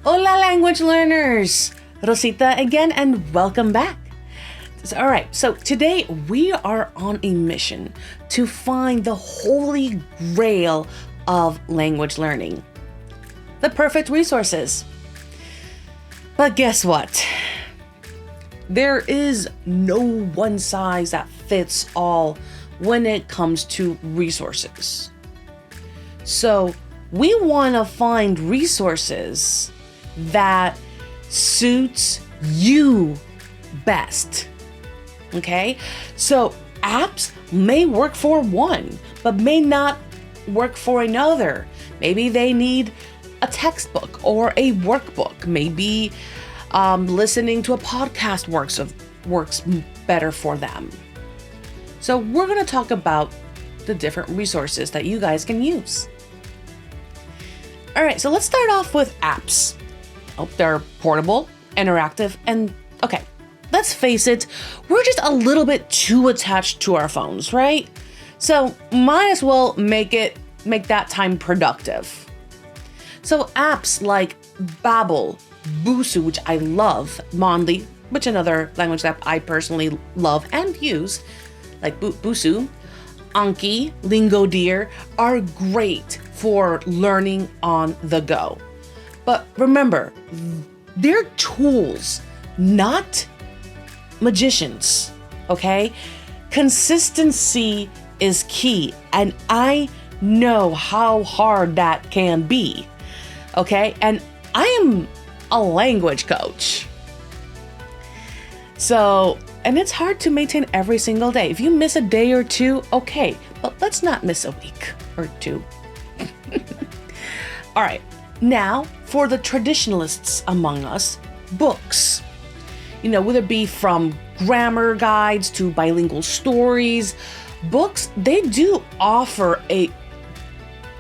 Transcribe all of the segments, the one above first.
Hola language learners! Rosita again and welcome back. Alright, so today we are on a mission to find the holy grail of language learning. The perfect resources. But guess what? There is no one size that fits all when it comes to resources. So we want to find resources that suits you best. Okay? So apps may work for one, but may not work for another. Maybe they need a textbook or a workbook. Maybe listening to a podcast works better for them. So we're going to talk about the different resources that you guys can use. All right, so let's start off with apps. Oh, they're portable, interactive, and okay, let's face it, we're just a little bit too attached to our phones, right? So might as well make that time productive. So apps like Babbel, Busuu, which I love, Mondly, which another language that I personally love and use, like Busuu, Anki, Lingodeer, are great for learning on the go. But remember, they're tools, not magicians, okay? Consistency is key, and I know how hard that can be, okay? And I am a language coach. So, and it's hard to maintain every single day. If you miss a day or two, okay, but let's not miss a week or two. All right, now for the traditionalists among us, books. You know, whether it be from grammar guides to bilingual stories, books, they do offer a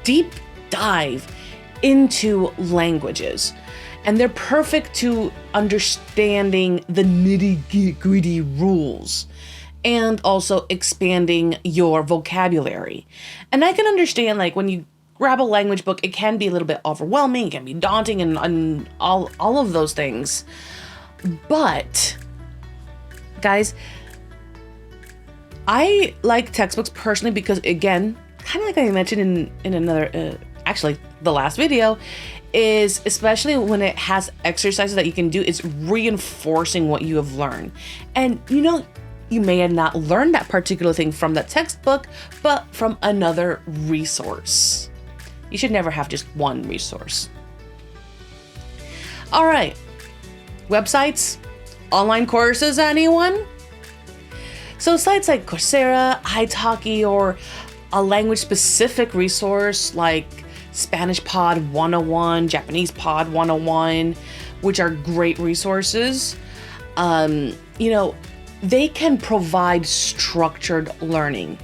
deep dive into languages. And they're perfect to understanding the nitty-gritty rules and also expanding your vocabulary. And I can understand, like, when you grab a language book, it can be a little bit overwhelming, it can be daunting, and all of those things. But, guys, I like textbooks personally because, again, kind of like I mentioned in another, actually, the last video, is especially when it has exercises that you can do, it's reinforcing what you have learned. And you know, you may have not learned that particular thing from that textbook, but from another resource. You should never have just one resource. All right, websites, online courses, anyone? So sites like Coursera, italki, or a language-specific resource like Spanish Pod 101, Japanese Pod 101, which are great resources. You know, they can provide structured learning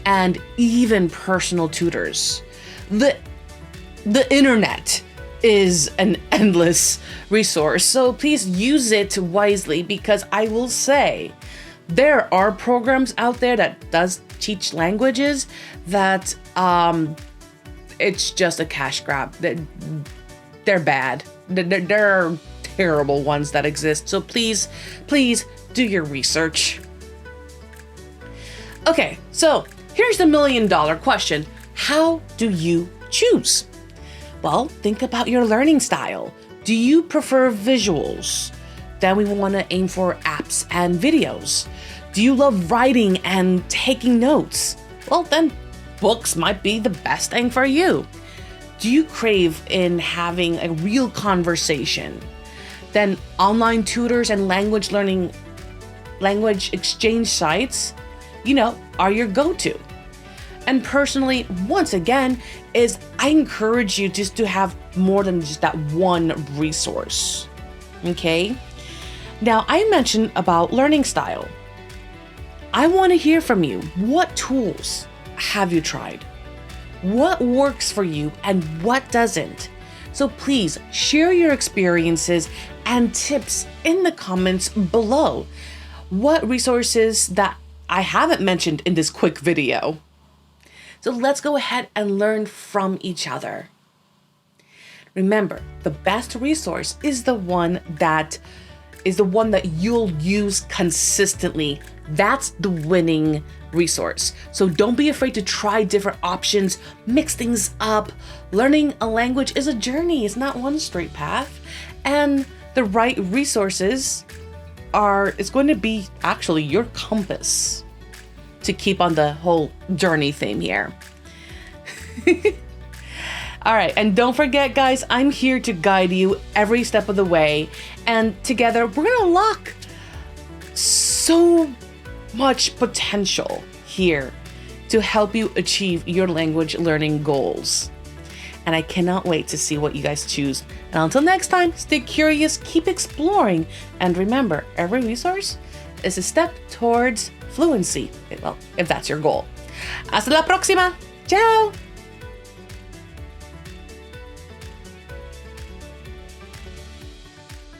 and even personal tutors. The internet is an endless resource, so please use it wisely, because I will say there are programs out there that does teach languages that it's just a cash grab. They're bad. There are terrible ones that exist. So please do your research. Okay, so here's the $1 million question. How do you choose? Well, think about your learning style. Do you prefer visuals? Then we want to aim for apps and videos. Do you love writing and taking notes? Well, then books might be the best thing for you. Do you crave in having a real conversation? Then online tutors and language exchange sites, you know, are your go-to. And personally, once again, I encourage you just to have more than just that one resource. Okay? Now, I mentioned about learning style. I want to hear from you. What tools have you tried? What works for you and what doesn't? So please share your experiences and tips in the comments below. What resources that I haven't mentioned in this quick video. So let's go ahead and learn from each other. Remember, the best resource is the one that you'll use consistently. That's the winning resource. So don't be afraid to try different options, mix things up. Learning a language is a journey. It's not one straight path. And the right resources it's going to be actually your compass to keep on the whole journey theme here. All right, and don't forget, guys, I'm here to guide you every step of the way. And together, we're gonna unlock so much potential here to help you achieve your language learning goals. And I cannot wait to see what you guys choose. And until next time, stay curious, keep exploring, and remember, every resource is a step towards fluency. Well, if that's your goal. Hasta la próxima. Ciao.